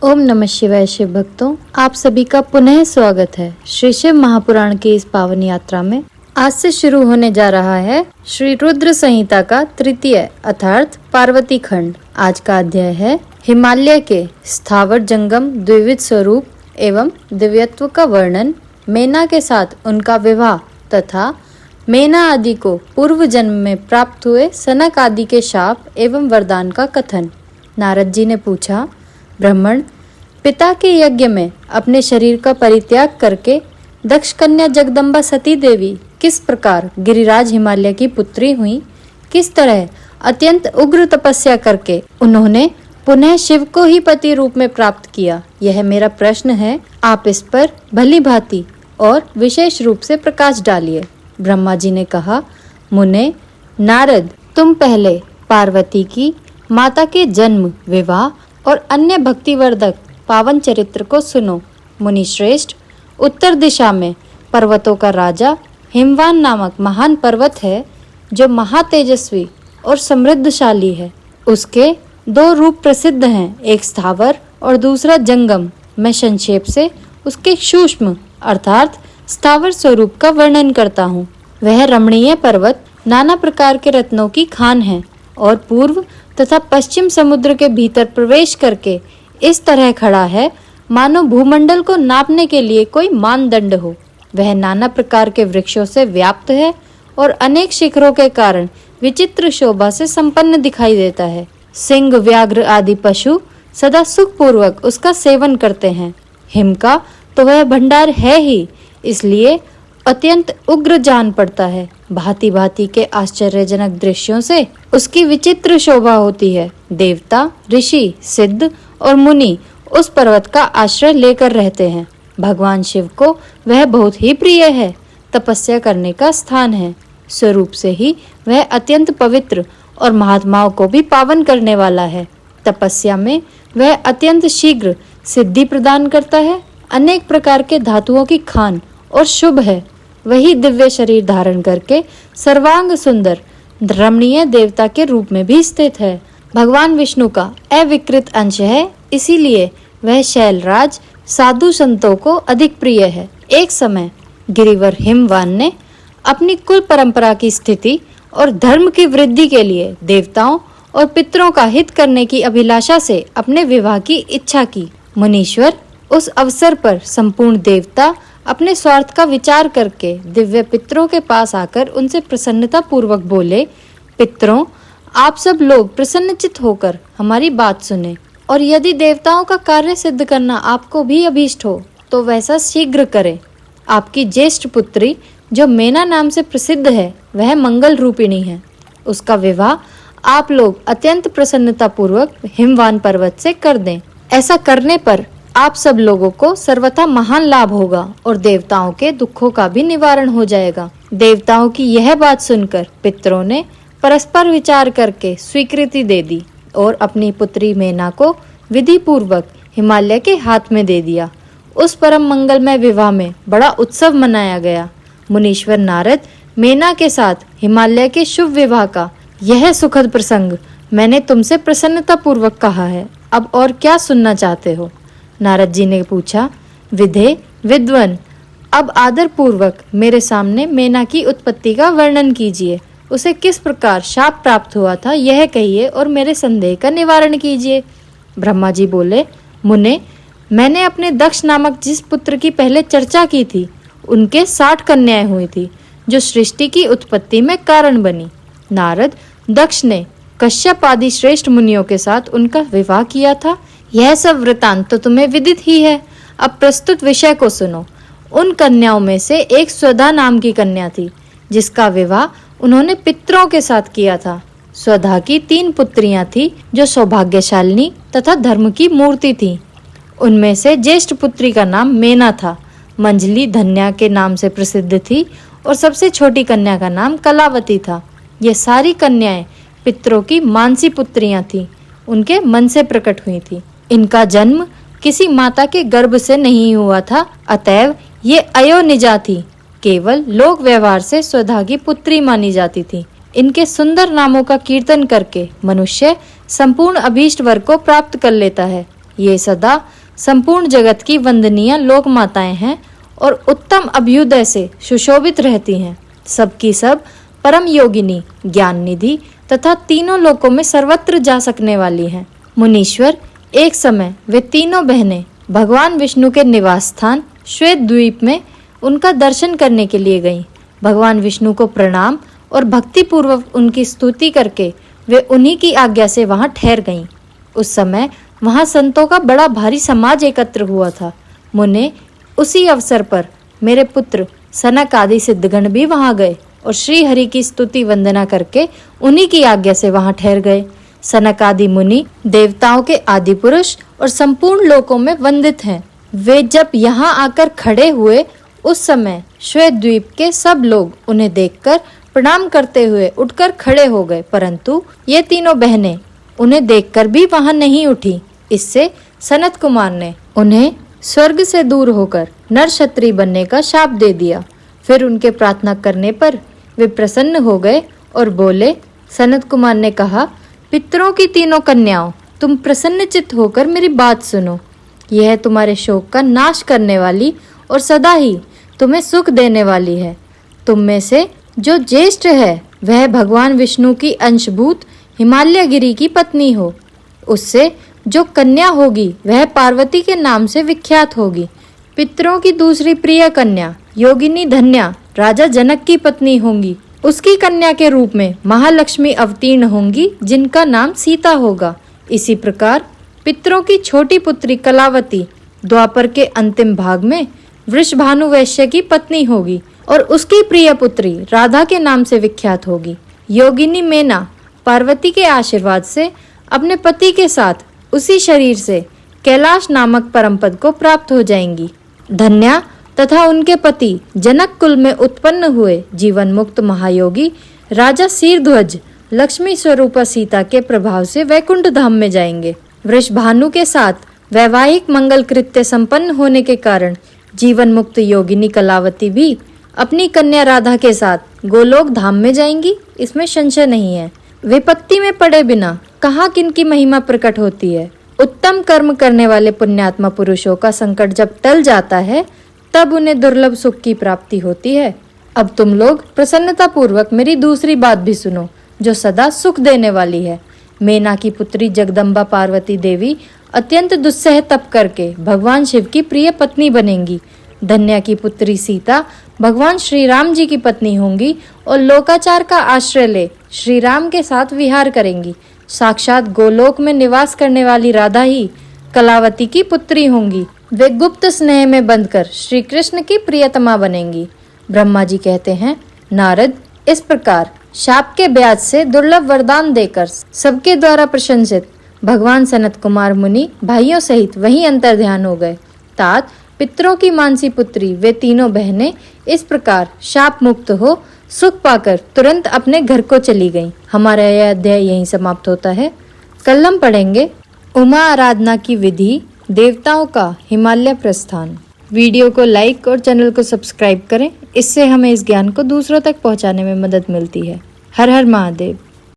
ओम नमः शिवाय। शिव भक्तों, आप सभी का पुनः स्वागत है श्री शिव महापुराण की इस पावन यात्रा में। आज से शुरू होने जा रहा है श्री रुद्र संहिता का तृतीय अर्थात पार्वती खंड। आज का अध्याय है हिमालय के स्थावर जंगम द्विविध स्वरूप एवं दिव्यत्व का वर्णन, मेना के साथ उनका विवाह तथा मेना आदि को पूर्व जन्म में प्राप्त हुए सनक आदि के शाप एवं वरदान का कथन। नारद जी ने पूछा, ब्राह्मण, पिता के यज्ञ में अपने शरीर का परित्याग करके दक्ष कन्या जगदम्बा सती देवी किस प्रकार गिरिराज हिमालय की पुत्री हुई, किस तरह अत्यंत उग्र तपस्या करके उन्होंने पुनः शिव को ही पति रूप में प्राप्त किया, यह मेरा प्रश्न है। आप इस पर भली भांति और विशेष रूप से प्रकाश डालिए। ब्रह्मा जी ने कहा, मुने नारद, तुम पहले पार्वती की माता के जन्म, विवाह और अन्य भक्तिवर्धक पावन चरित्र को सुनो। मुनि श्रेष्ठ, उत्तर दिशा में पर्वतों का राजा हिमवान नामक महान पर्वत है जो महातेजस्वी और समृद्धशाली है। उसके दो रूप प्रसिद्ध हैं, एक स्थावर और दूसरा जंगम। मैं संक्षेप से उसके सूक्ष्म अर्थात स्थावर स्वरूप का वर्णन करता हूँ। वह रमणीय पर्वत नाना प्रकार के रत्नों की खान है और पूर्व तथा पश्चिम समुद्र के भीतर प्रवेश करके इस तरह खड़ा है मानो भूमंडल को नापने के लिए कोई मानदंड हो। वह नाना प्रकार के वृक्षों से व्याप्त है और अनेक शिखरों के कारण विचित्र शोभा से संपन्न दिखाई देता है। सिंह, व्याघ्र आदि पशु सदा सुखपूर्वक उसका सेवन करते हैं। हिम का तो वह भंडार है ही, इसलिए अत्यंत उग्र जान पड़ता है। भांति भांति के आश्चर्यजनक दृश्यों से उसकी विचित्र शोभा होती है। देवता, ऋषि, सिद्ध और मुनि उस पर्वत का आश्रय लेकर रहते हैं। भगवान शिव को वह बहुत ही प्रिय है, तपस्या करने का स्थान है। स्वरूप से ही वह अत्यंत पवित्र और महात्माओं को भी पावन करने वाला है। तपस्या में वह अत्यंत शीघ्र सिद्धि प्रदान करता है। अनेक प्रकार के धातुओं की खान और शुभ है। वही दिव्य शरीर धारण करके सर्वांग सुंदर रमणीय देवता के रूप में भी स्थित है। भगवान विष्णु का अविकृत अंश है, इसीलिए वह शैलराज साधु संतों को अधिक प्रिय है। एक समय गिरिवर हिमवान ने अपनी कुल परंपरा की स्थिति और धर्म की वृद्धि के लिए देवताओं और पितरों का हित करने की अभिलाषा से अपने विवाह की इच्छा की। मुनीश्वर उस अवसर पर संपूर्ण देवता अपने स्वार्थ का विचार करके दिव्य पितरों के पास आकर उनसे प्रसन्नता पूर्वक बोले, पितरों, आप सब लोग प्रसन्नचित होकर हमारी बात सुने और यदि देवताओं का कार्य सिद्ध करना आपको भी अभीष्ट हो तो वैसा शीघ्र करें। आपकी ज्येष्ठ पुत्री जो मेना नाम से प्रसिद्ध है वह मंगल रूपिणी है। उसका विवाह आप लोग अत्यंत प्रसन्नता पूर्वक हिमवान पर्वत से कर दें। ऐसा करने पर आप सब लोगों को सर्वथा महान लाभ होगा और देवताओं के दुखों का भी निवारण हो जाएगा। देवताओं की यह बात सुनकर पितरों ने परस्पर विचार करके स्वीकृति दे दी और अपनी पुत्री मेना को विधि पूर्वक हिमालय के हाथ में दे दिया। उस परम मंगलमय विवाह में बड़ा उत्सव मनाया गया। मुनीश्वर नारद, मेना के साथ हिमालय के शुभ विवाह का यह सुखद प्रसंग मैंने तुमसे प्रसन्नता पूर्वक कहा है। अब और क्या सुनना चाहते हो? नारद जी ने पूछा, विधे विद्वन, अब आदर पूर्वक मेरे सामने मेना की उत्पत्ति का वर्णन कीजिए। उसे किस प्रकार शाप प्राप्त हुआ था यह कहिए और मेरे संदेह का निवारण कीजिए। ब्रह्मा जी बोले, मुने, मैंने अपने दक्ष नामक जिस पुत्र की पहले चर्चा की थी उनके 60 कन्याएं हुई थी जो सृष्टि की उत्पत्ति में कारण बनी। नारद, दक्ष ने कश्यप आदि श्रेष्ठ मुनियों के साथ उनका विवाह किया था। यह सब वृतांत तो तुम्हें विदित ही है। अब प्रस्तुत विषय को सुनो। उन कन्याओं में से एक स्वधा नाम की कन्या थी जिसका विवाह उन्होंने पितरों के साथ किया था। स्वधा की 3 पुत्रियां थी जो सौभाग्यशालिनी तथा धर्म की मूर्ति थी। उनमें से ज्येष्ठ पुत्री का नाम मेना था। मंजली धन्या के नाम से प्रसिद्ध थी और सबसे छोटी कन्या का नाम कलावती था। ये सारी कन्याएं पितरों की मानसी पुत्रियां थीं, उनके मन से प्रकट हुई थी। इनका जन्म किसी माता के गर्भ से नहीं हुआ था, अतएव ये अयोनिजा थी। केवल लोक व्यवहार से स्वधा की पुत्री मानी जाती थी। इनके सुंदर नामों का कीर्तन करके मनुष्य संपूर्ण अभीष्ट वर को प्राप्त कर लेता है। ये सदा संपूर्ण जगत की वंदनीय लोक माताएं हैं और उत्तम अभ्युदय से सुशोभित रहती हैं। सबकी सब परम योगिनी, ज्ञान निधि तथा तीनों लोकों में सर्वत्र जा सकने वाली हैं। मुनीश्वर, एक समय वे तीनों बहनें भगवान विष्णु के निवास स्थान श्वेत द्वीप में उनका दर्शन करने के लिए गईं। भगवान विष्णु को प्रणाम और भक्ति पूर्वक उनकी स्तुति करके वे उन्हीं की आज्ञा से वहां ठहर गईं। उस समय वहां संतों का बड़ा भारी समाज एकत्र हुआ था। मुने, उसी अवसर पर मेरे पुत्र सनक आदि सिद्धगण भी वहां गए और श्री हरि की स्तुति वंदना करके उन्हीं की आज्ञा से वहां ठहर गए। सनक आदि मुनि देवताओं के आदि पुरुष और संपूर्ण लोकों में वंदित हैं। वे जब यहाँ आकर खड़े हुए उस समय श्वेत द्वीप के सब लोग उन्हें देखकर प्रणाम करते हुए उठकर खड़े हो गए, परंतु ये तीनों बहनें उन्हें देखकर भी वहां नहीं उठी। इससे सनत कुमार ने उन्हें स्वर्ग से दूर होकर नर क्षत्रिय बनने का शाप दे दिया। फिर उनके प्रार्थना करने पर वे प्रसन्न हो गए और बोले। सनत कुमार ने कहा, पितरों की तीनों कन्याओं, तुम प्रसन्नचित्त होकर मेरी बात सुनो। यह तुम्हारे शोक का नाश करने वाली और सदा ही तुम्हें सुख देने वाली है। तुम में से जो ज्येष्ठ है वह भगवान विष्णु की अंशभूत हिमालय गिरी की पत्नी हो। उससे जो कन्या होगी वह पार्वती के नाम से विख्यात होगी। पितरों की दूसरी प्रिय कन्या योगिनी धन्या राजा जनक की पत्नी होंगी। उसकी कन्या के रूप में महालक्ष्मी अवतीर्ण होंगी, जिनका नाम सीता होगा। इसी प्रकार पितरों की छोटी पुत्री कलावती द्वापर के अंतिम भाग में वृषभानु वैश्य की पत्नी होगी और उसकी प्रिय पुत्री राधा के नाम से विख्यात होगी। योगिनी मेना पार्वती के आशीर्वाद से अपने पति के साथ उसी शरीर से कैलाश नामक परम पद को प्राप्त हो जाएंगी। धन्या तथा उनके पति जनक कुल में उत्पन्न हुए जीवन मुक्त महायोगी राजा शीरध्वज लक्ष्मी स्वरूपा सीता के प्रभाव से वैकुंठ धाम में जाएंगे। वृषभानु के साथ वैवाहिक मंगल कृत्य संपन्न होने के कारण जीवन मुक्त योगिनी कलावती भी अपनी कन्या राधा के साथ गोलोक धाम में जाएंगी, इसमें संशय नहीं है। विपत्ति में पड़े बिना कहाँ किनकी महिमा प्रकट होती है। उत्तम कर्म करने वाले पुण्यात्मा पुरुषों का संकट जब टल जाता है तब उन्हें दुर्लभ सुख की प्राप्ति होती है। अब तुम लोग प्रसन्नता पूर्वक मेरी दूसरी बात भी सुनो, जो सदा सुख देने वाली है। मेना की पुत्री जगदम्बा पार्वती देवी अत्यंत दुस्सह तप करके भगवान शिव की प्रिय पत्नी बनेंगी। धन्या की पुत्री सीता भगवान श्री राम जी की पत्नी होंगी और लोकाचार का आश्रय ले श्री राम के साथ विहार करेंगी। साक्षात गोलोक में निवास करने वाली राधा ही कलावती की पुत्री होंगी। वे गुप्त स्नेह में बंधकर श्री कृष्ण की प्रियतमा बनेंगी। ब्रह्मा जी कहते हैं, नारद, इस प्रकार शाप के ब्याज से दुर्लभ वरदान देकर सबके द्वारा प्रशंसित भगवान सनत कुमार मुनि भाइयों सहित वहीं अंतर ध्यान हो गए। तात पितरों की मानसी पुत्री वे तीनों बहनें इस प्रकार शाप मुक्त हो सुख पाकर तुरंत अपने घर को चली गईं। हमारा यह अध्याय यहीं समाप्त होता है। कल हम पढ़ेंगे उमा आराधना की विधि, देवताओं का हिमालय प्रस्थान। वीडियो को लाइक और चैनल को सब्सक्राइब करें, इससे हमें इस ज्ञान को दूसरों तक पहुंचाने में मदद मिलती है। हर हर महादेव।